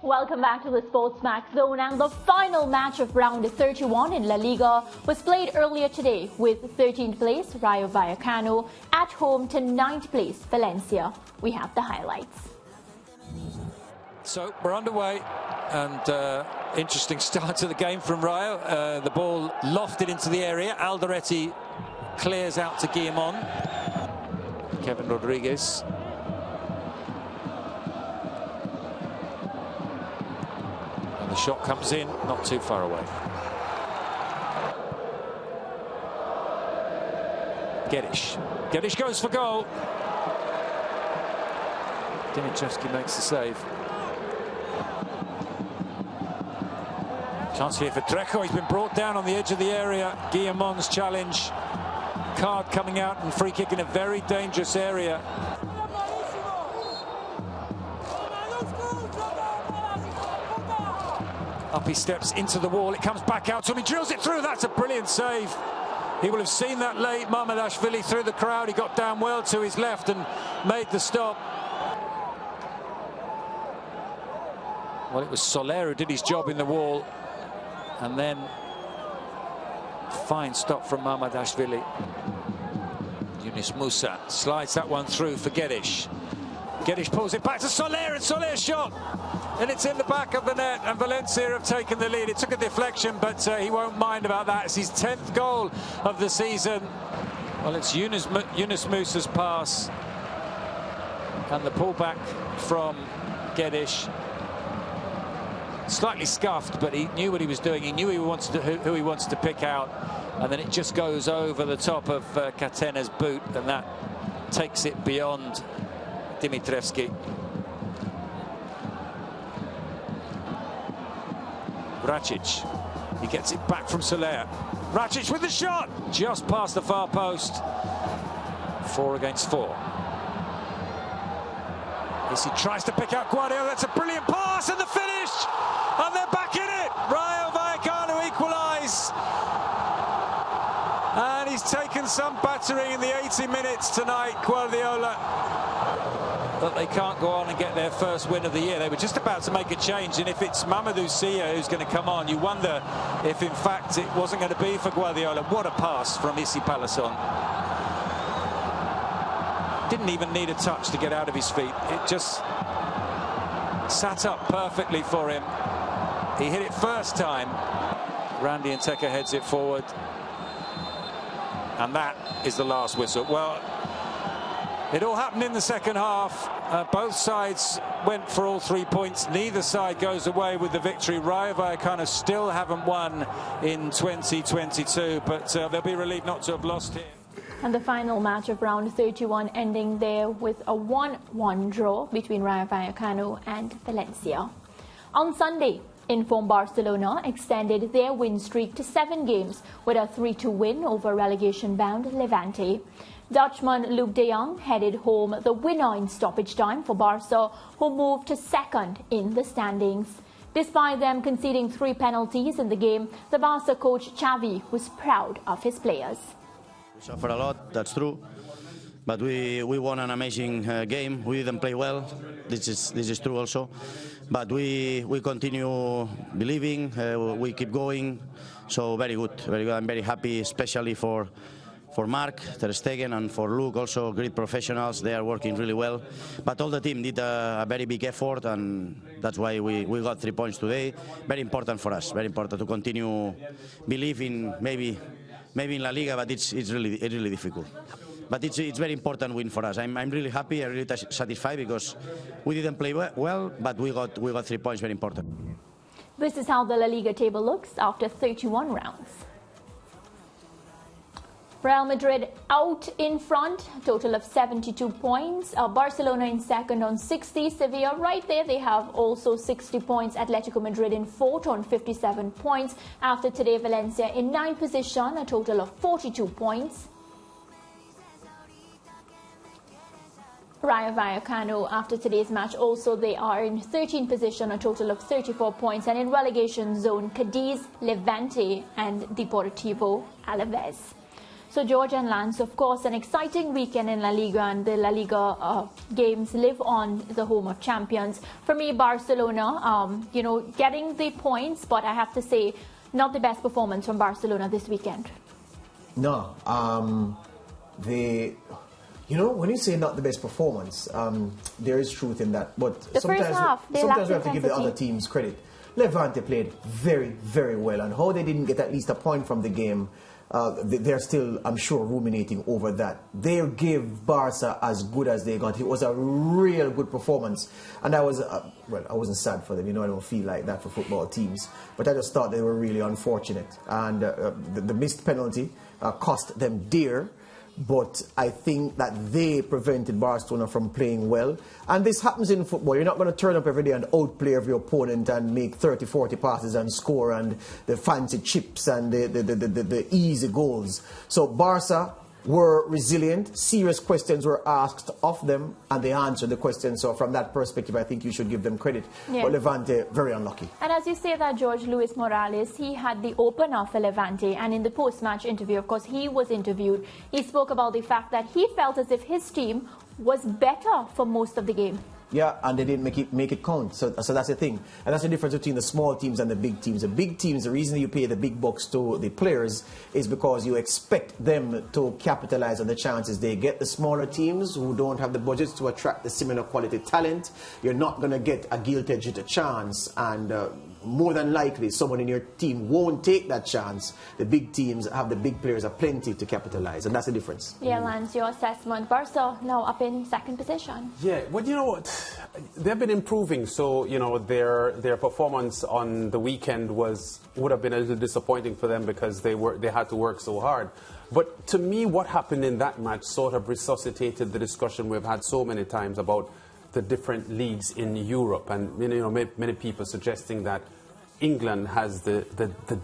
Welcome back to the Sports Max Zone, and the final match of round 31 in La Liga was played earlier today with 13th place Rayo Vallecano at home to 9th place Valencia. We have the highlights. So we're underway, and interesting start to the game from Rayo. The ball lofted into the area. Alderete clears out to Guillamon. Kevin Rodriguez. The shot comes in, not too far away. Geddish goes for goal. Dimitrievski makes the save. Chance here for Trejo. He's been brought down on the edge of the area. Guillamon's challenge. Card coming out and free kick in a very dangerous area. Up he steps into the wall, it comes back out to him, he drills it through. That's a brilliant save. He will have seen that late. Mamardashvili through the crowd, he got down well to his left and made the stop. Well, it was Soler who did his job in the wall, and then fine stop from Mamardashvili. Yunus Musa slides that one through for Geddish. Geddish pulls it back to Soler, and Soler's shot, and it's in the back of the net, and Valencia have taken the lead. It took a deflection, but he won't mind about that. It's his 10th goal of the season. Well, it's Yunus Musa's pass, and the pullback from Geddish. Slightly scuffed, but he knew what he was doing. He knew who he wants to pick out, and then it just goes over the top of Catena's boot, and that takes it beyond Dimitrievski. Racic, he gets it back from Soler. Racic with the shot, just past the far post. 4 against 4. As he tries to pick out Guardiola, that's a brilliant pass, and the finish, and they're back in it. Rayo Vallecano equalise, and he's taken some battering in the 80 minutes tonight, Guardiola. But they can't go on and get their first win of the year. They were just about to make a change, and if it's Mamadou Sia who's going to come on, you wonder if in fact it wasn't going to be for Guardiola. What a pass from Issy Palason. Didn't even need a touch to get out of his feet. It just sat up perfectly for him. He hit it first time. Randy Nteka heads it forward, and that is the last whistle. Well, it all happened in the second half. Both sides went for all 3 points. Neither side goes away with the victory. Rayo Vallecano still haven't won in 2022, but they'll be relieved not to have lost here. And the final match of round 31 ending there with a 1-1 draw between Rayo Vallecano and Valencia. On Sunday, informed Barcelona extended their win streak to 7 games with a 3-2 win over relegation-bound Levante. Dutchman Luuk De Jong headed home the winner in stoppage time for Barca, who moved to 2nd in the standings. Despite them conceding 3 penalties in the game, the Barca coach Xavi was proud of his players. We suffered a lot, that's true, but we won an amazing game. We didn't play well, this is true also, but we continue believing, we keep going, so very good. I'm very happy, especially for Marc Ter Stegen and for Luuk, also great professionals. They are working really well, but all the team did a very big effort, and that's why we got 3 points today. Very important for us, very important to continue believing maybe in La Liga, but it's really difficult. But it's very important win for us. I'm really happy, I'm really satisfied, because we didn't play well, but we got 3 points, very important. This is how the La Liga table looks after 31 rounds. Real Madrid out in front, a total of 72 points. Barcelona in 2nd on 60. Sevilla right there, they have also 60 points. Atletico Madrid in 4th on 57 points. After today, Valencia in 9th position, a total of 42 points. Rayo Vallecano, after today's match, also they are in 13th position, a total of 34 points. And in relegation zone, Cadiz, Levante and Deportivo Alaves. So George and Lance, of course, an exciting weekend in La Liga, and the La Liga games live on the home of champions. For me, Barcelona, getting the points, but I have to say, not the best performance from Barcelona this weekend. No, when you say not the best performance, there is truth in that. But sometimes we have to give the other teams credit. Levante played very, very well, and how they didn't get at least a point from the game, they're still, I'm sure, ruminating over that. They gave Barca as good as they got. It was a real good performance, and I wasn't sad for them. I don't feel like that for football teams, but I just thought they were really unfortunate, and the missed penalty cost them dear. But I think that they prevented Barcelona from playing well. And this happens in football. You're not going to turn up every day and outplay your opponent and make 30, 40 passes and score, and the fancy chips and the easy goals. So Barca were resilient. Serious questions were asked of them, and they answered the questions. So from that perspective, I think you should give them credit. Yeah. But Levante, very unlucky. And as you say that, George, Luis Morales, he had the opener for Levante, and in the post-match interview, of course, he was interviewed. He spoke about the fact that he felt as if his team was better for most of the game. Yeah, and they didn't make it count. So that's the thing. And that's the difference between the small teams and the big teams. The big teams, the reason you pay the big bucks to the players is because you expect them to capitalize on the chances they get. The smaller teams who don't have the budgets to attract the similar quality talent, you're not going to get a gilt-edged chance, and more than likely someone in your team won't take that chance. The big teams have the big players are plenty to capitalize, and that's the difference. Yeah, Lance, your assessment. Barca now up in second position. Yeah, well, you know what? They've been improving, so their performance on the weekend would have been a little disappointing for them because they had to work so hard. But to me, what happened in that match sort of resuscitated the discussion we've had so many times about the different leagues in Europe, and many people suggesting that England has the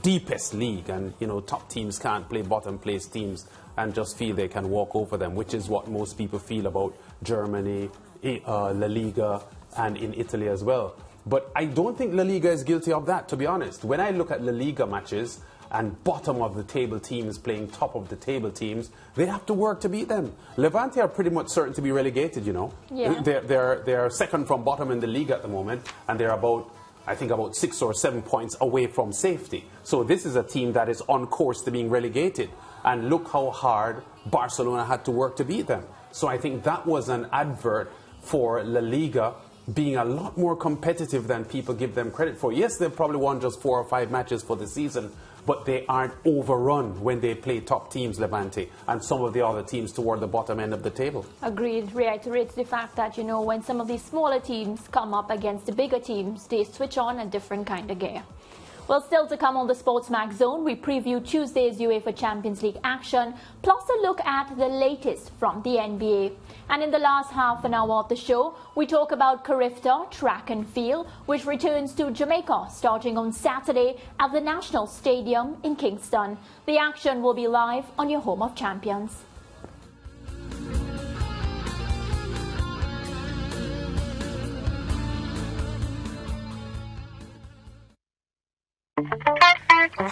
deepest league, and top teams can't play bottom place teams and just feel they can walk over them, which is what most people feel about Germany, La Liga, and in Italy as well. But I don't think La Liga is guilty of that, to be honest. When I look at La Liga matches and bottom of the table teams playing top of the table teams, they have to work to beat them. Levante are pretty much certain to be relegated, Yeah. They're second from bottom in the league at the moment, and they're about 6 or 7 points away from safety. So this is a team that is on course to being relegated. And look how hard Barcelona had to work to beat them. So I think that was an advert for La Liga being a lot more competitive than people give them credit for. Yes, they've probably won just 4 or 5 matches for the season, but they aren't overrun when they play top teams, Levante, and some of the other teams toward the bottom end of the table. Agreed. Reiterates the fact that, when some of these smaller teams come up against the bigger teams, they switch on a different kind of gear. Well, still to come on the Sports Max Zone, we preview Tuesday's UEFA Champions League action, plus a look at the latest from the NBA. And in the last half an hour of the show, we talk about Carifta Track and Field, which returns to Jamaica starting on Saturday at the National Stadium in Kingston. The action will be live on your home of champions.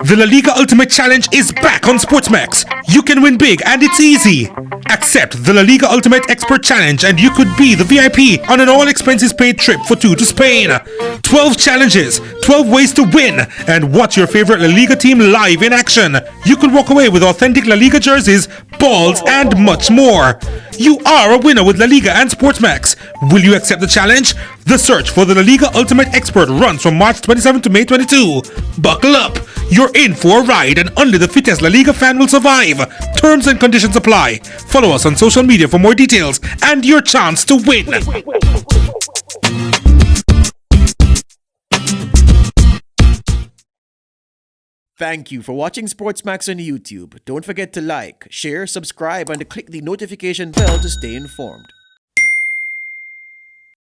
The La Liga Ultimate Challenge is back on Sportsmax. You can win big and it's easy. Accept the La Liga Ultimate Expert Challenge and you could be the VIP on an all expenses paid trip for 2 to Spain. 12 challenges, 12 ways to win, and watch your favorite La Liga team live in action. You could walk away with authentic La Liga jerseys, balls, and much more. You are a winner with La Liga and Sportsmax. Will you accept the challenge? The search for the La Liga Ultimate Expert runs from March 27 to May 22. Buckle up. You're in for a ride, and only the fittest La Liga fan will survive. Terms and conditions apply. Follow us on social media for more details and your chance to win. Thank you for watching Sportsmax on YouTube. Don't forget to like, share, subscribe, and to click the notification bell to stay informed.